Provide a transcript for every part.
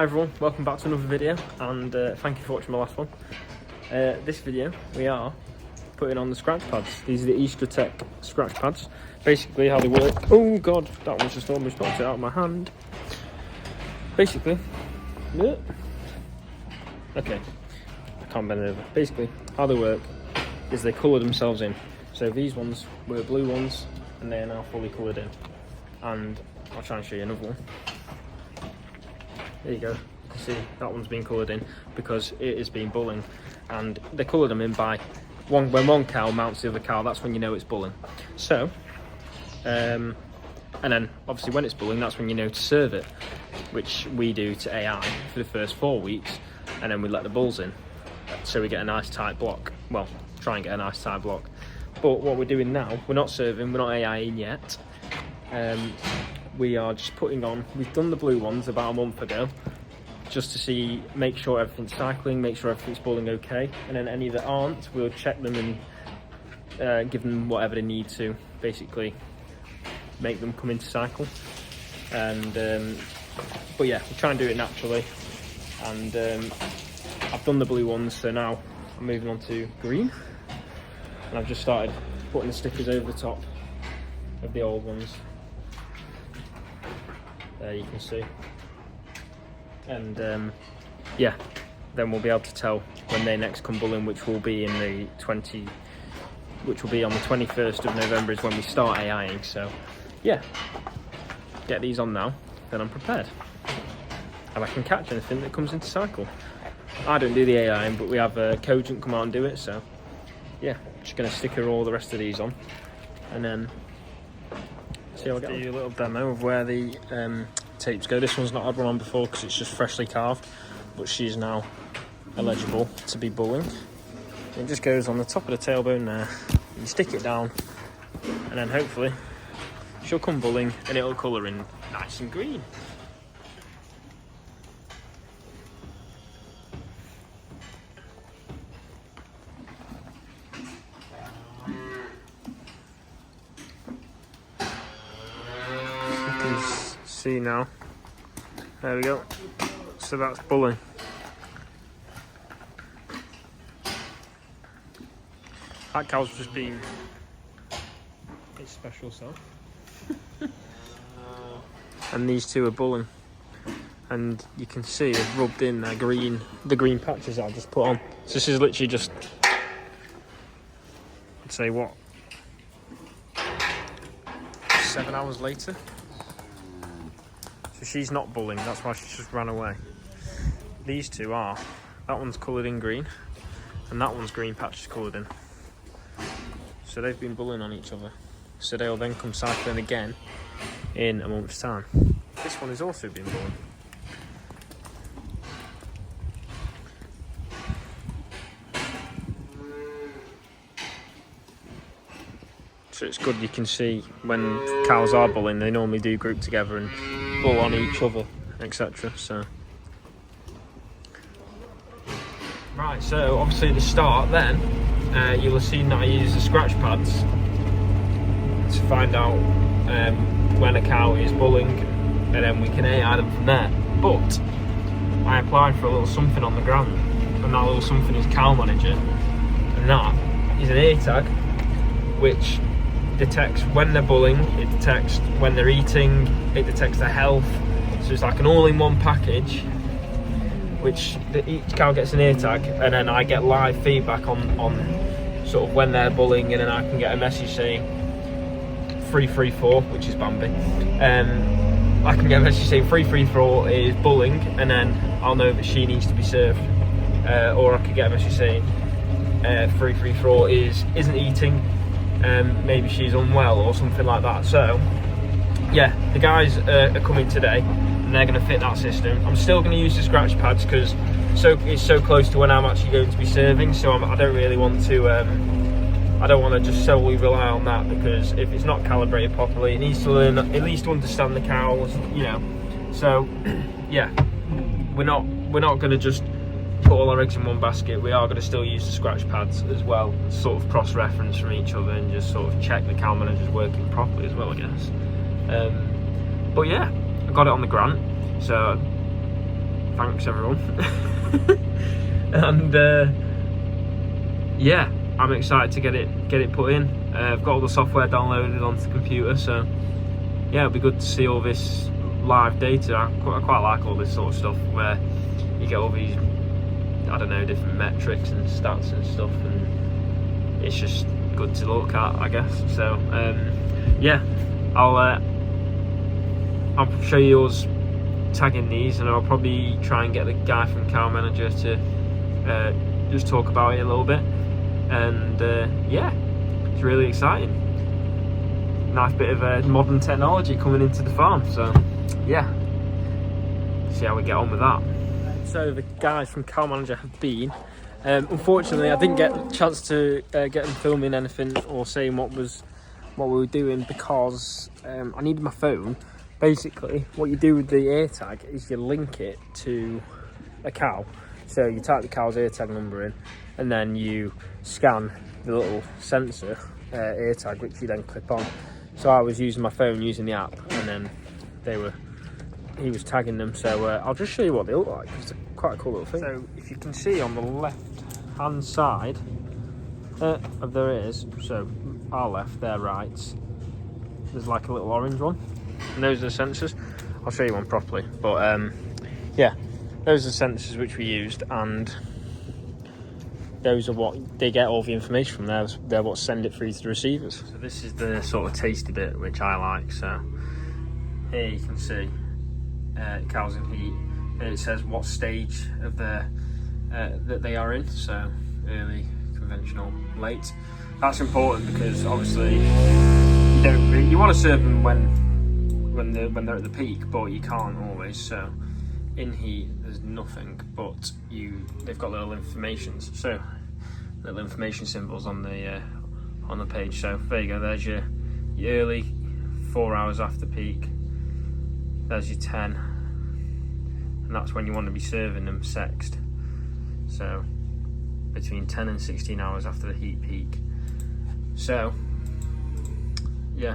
Hi everyone, welcome back to another video, and thank you for watching my last one. This video we are putting on the scratch pads. These are the Easter Tech scratch pads. Basically how they work. Oh god, that one's just almost knocked it out of my hand. Basically, okay, I can't bend it over. Basically how they work is they colour themselves in. So these ones were blue ones and they are now fully coloured in. And I'll try and show you another one. There you go. You can see that one's been coloured in because it is being bulling, and they coloured them in by when one cow mounts the other cow. That's when you know it's bulling. So, and then obviously when it's bulling, that's when you know to serve it, which we do to AI for the first 4 weeks, and then we let the bulls in, so we get a nice tight block. Well, try and get a nice tight block. But what we're doing now, we're not serving, we're not AIing yet. We are just putting on, we've done the blue ones about a month ago, just to make sure everything's cycling, make sure everything's bulling okay, and then any that aren't, we'll check them and give them whatever they need to basically make them come into cycle. And but yeah, we'll try and do it naturally. And I've done the blue ones, so now I'm moving on to green, and I've just started putting the stickers over the top of the old ones. There you can see, and yeah, then we'll be able to tell when they next come bulling, which will be on the 21st of November is when we start AIing. So yeah, get these on now, then I'm prepared, and I can catch anything that comes into cycle. I don't do the AIing, but we have a Cogent come out and do it. So yeah, just gonna sticker all the rest of these on, and then see how I get on. Do a little demo of where the tapes go. This one's not had one on before because it's just freshly carved, but she's now eligible to be bulling. It just goes on the top of the tailbone there. You stick it down, and then hopefully she'll come bulling and it'll colour in nice and green. See now, there we go, so that's bulling. That cow's just been its special self. And these two are bulling, and you can see they've rubbed in their the green patches that I just put on. So this is literally just, I'd say what, 7 hours later. So she's not bulling, that's why she just ran away. These two are. That one's coloured in green, and that one's green patches coloured in. So they've been bulling on each other. So they'll then come cycling again in a month's time. This one has also been bulling. So it's good, you can see when cows are bulling, they normally do group together and bull on each other, etc. So right, so obviously at the start then you'll have seen that I use the scratch pads to find out when a cow is bulling, and then we can AI them from there. But I applied for a little something on the ground, and that little something is Cow Manager, and that is an ear tag which detects when they're bulling, it detects when they're eating, it detects their health. So it's like an all-in-one package, which each cow gets an ear tag, and then I get live feedback on sort of when they're bulling, and then I can get a message saying 334, which is Bambi. I can get a message saying 334 is bulling, and then I'll know that she needs to be served. Or I could get a message saying 334 isn't eating. Maybe she's unwell or something like that. So yeah, the guys are coming today, and they're going to fit that system. I'm still going to use the scratch pads because it's so close to when I'm actually going to be serving, so I don't really want to I don't want to just solely rely on that, because if it's not calibrated properly, it needs to learn at least to understand the cows, you know. So yeah, we're not going to just put all our eggs in one basket. We are going to still use the scratch pads as well, sort of cross-reference from each other, and just sort of check the Cow Manager's working properly as well, I guess. But yeah, I got it on the grant, so thanks everyone. And yeah, I'm excited to get it put in. I've got all the software downloaded onto the computer, so yeah, it'll be good to see all this live data. I quite like all this sort of stuff where you get all these, I don't know, different metrics and stats and stuff, and it's just good to look at, I guess. So yeah, I'll show you us tagging these, and I'll probably try and get the guy from Cow Manager to just talk about it a little bit. And yeah, it's really exciting. Nice bit of modern technology coming into the farm, so yeah, see how we get on with that. So the guys from Cow Manager have been. Unfortunately, I didn't get a chance to get them filming anything or saying what we were doing because I needed my phone. Basically, what you do with the ear tag is you link it to a cow. So you type the cow's ear tag number in, and then you scan the little sensor ear tag, which you then clip on. So I was using my phone, using the app, and then he was tagging them. So I'll just show you what they look like, because they're quite a cool little thing. So if you can see on the left hand side of their ears, so our left, their right, there's like a little orange one, and those are the sensors. I'll show you one properly, but yeah, those are the sensors which we used, and those are what they get all the information from. They're what send it through to the receivers. So this is the sort of tasty bit which I like. So here you can see cows in heat, and it says what stage of that they are in. So early, conventional, late. That's important because obviously you want to serve them when they're at the peak, but you can't always. So in heat there's nothing, but they've got little informations, so little information symbols on the page. So there you go, there's your early, 4 hours after peak, there's your 10, and that's when you want to be serving them sexed. So between 10 and 16 hours after the heat peak. So yeah,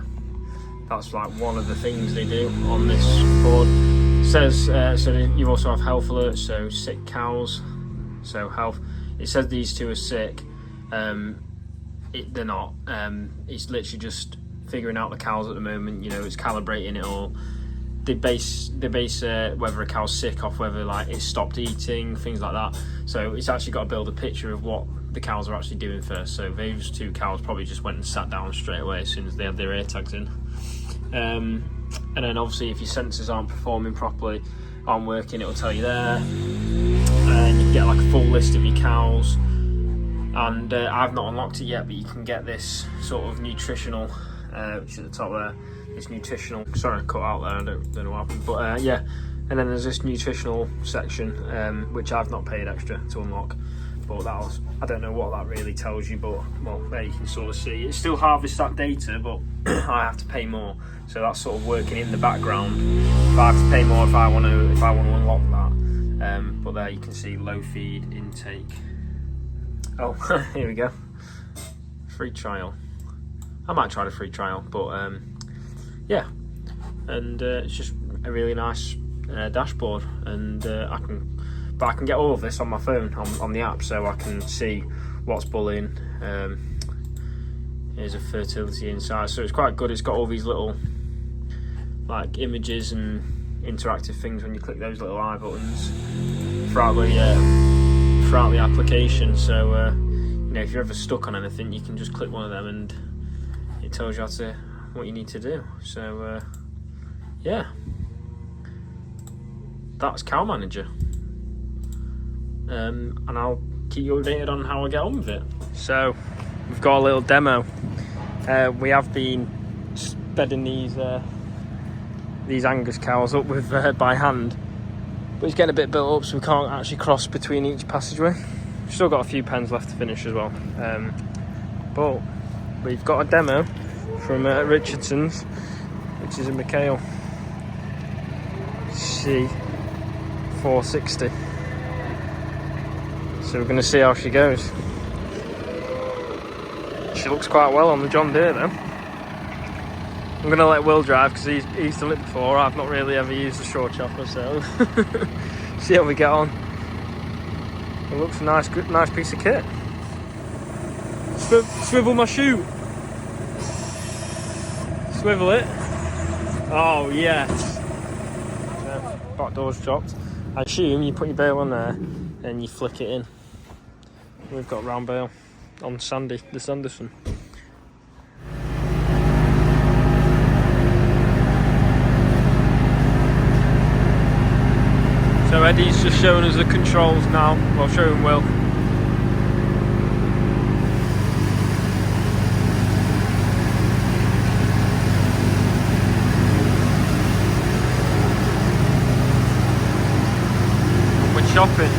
that's like one of the things they do on this board. It says so you also have health alerts, so sick cows. So health, it says these two are sick. They're not. It's literally just figuring out the cows at the moment. You know, it's calibrating it all. They base whether a cow's sick off whether like it stopped eating, things like that. So it's actually got to build a picture of what the cows are actually doing first. So those two cows probably just went and sat down straight away as soon as they had their ear tags in. And then obviously if your sensors aren't performing properly, aren't working, it'll tell you there, and you can get like a full list of your cows. And I've not unlocked it yet, but you can get this sort of nutritional, which is at the top there, this nutritional, sorry I cut out there, I don't know what happened, but yeah, and then there's this nutritional section which I've not paid extra to unlock, but I don't know what that really tells you, but well, there you can sort of see it still harvests that data, but I have to pay more. So that's sort of working in the background. But I have to pay more if I want to unlock that. But there you can see low feed intake. Oh, here we go. Free trial. I might try the free trial, but yeah. And it's just a really nice dashboard, and I can get all of this on my phone on the app, so I can see what's bulling. Here's a fertility inside, so it's quite good. It's got all these little like images and interactive things when you click those little eye buttons throughout the application. So you know, if you're ever stuck on anything, you can just click one of them and it tells you what you need to do. So yeah, that's Cow Manager. And I'll keep you updated on how I get on with it. So we've got a little demo. We have been bedding these Angus cows up with by hand, but it's getting a bit built up, so we can't actually cross between each passageway. We've still got a few pens left to finish as well, but we've got a demo from Richardson's, which is in Mchale, C460. So we're going to see how she goes. She looks quite well on the John Deere though. I'm going to let Will drive because he's done it before. I've not really ever used a short chopper, so See how we get on. It looks a nice piece of kit. Swivel my chute. Swivel it. Oh yes. So, back door's dropped. I assume you put your bail on there and you flick it in. We've got round bail on Sandy, the Sanderson. So Eddie's just showing us the controls now. Well, showing Will. And we're chopping.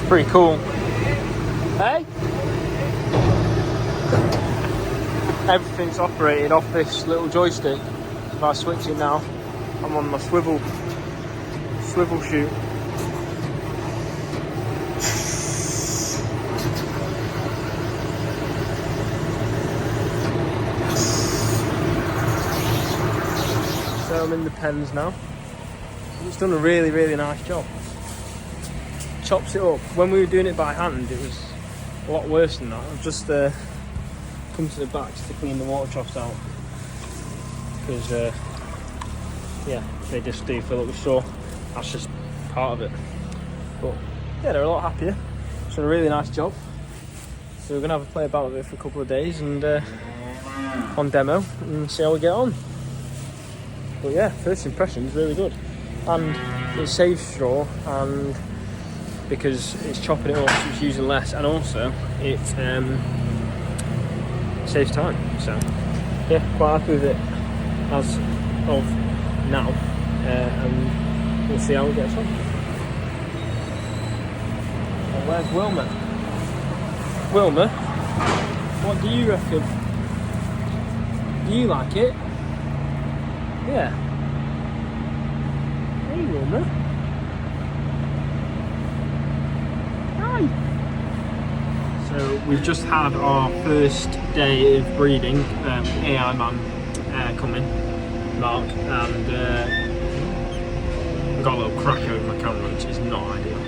Pretty cool. Hey? Everything's operated off this little joystick. If I switch it now, I'm on my swivel chute. So I'm in the pens now. It's done a really nice job. Chops it up. When we were doing it by hand, it was a lot worse than that. I've just come to the back just to clean the water troughs out because yeah, they just do fill up with straw. That's just part of it. But yeah, they're a lot happier. It's done a really nice job. So we're gonna have a play about with it for a couple of days and on demo and see how we get on. But yeah, first impressions really good, and it saves straw and because it's chopping it up, so it's using less, and also it saves time. So yeah, quite happy with it as of now, and we'll see how it gets on. And where's Wilma? Wilma, what do you reckon? Do you like it? Yeah. Hey Wilma. So we've just had our first day of breeding. AI man coming, Mark, and I got a little crack over my camera, which is not ideal.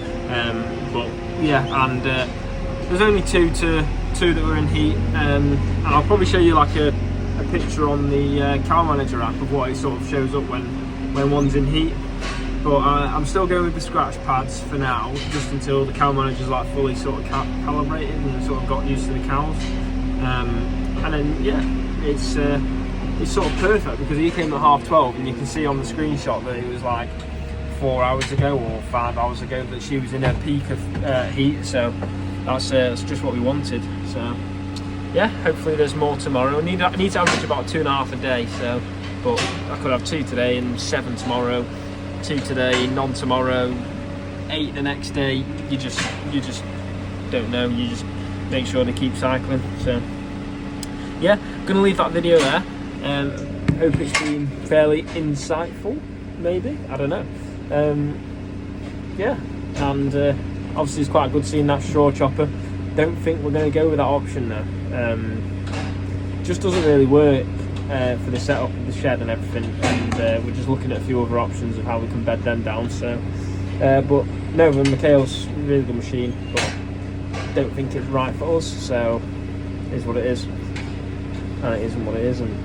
But yeah, and there's only two that were in heat, and I'll probably show you like a picture on the Cow Manager app of what it sort of shows up when one's in heat. But I'm still going with the scratch pads for now, just until the Cow Manager's like fully sort of calibrated and sort of got used to the cows. And then yeah, it's sort of perfect because he came at 12:30, and you can see on the screenshot that it was like 4 hours ago or 5 hours ago that she was in her peak of heat. So that's just what we wanted. So yeah, hopefully there's more tomorrow. I need to average about 2.5 a day. So, but I could have 2 today and 7 tomorrow. 2 today, none tomorrow, 8 the next day. You just don't know. You just make sure to keep cycling. So yeah, I'm gonna leave that video there. Hope it's been fairly insightful. Maybe, I don't know. Yeah, and obviously it's quite good seeing that straw chopper. Don't think we're going to go with that option though. Just doesn't really work for the setup of the shed and everything, and we're just looking at a few other options of how we can bed them down. So but no, Mchale's a really good machine, but don't think it's right for us, so it is what it is, and it isn't what it is, and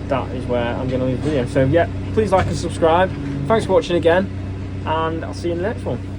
that is where I'm going to leave the video. So yeah, please like and subscribe. Thanks for watching again, and I'll see you in the next one.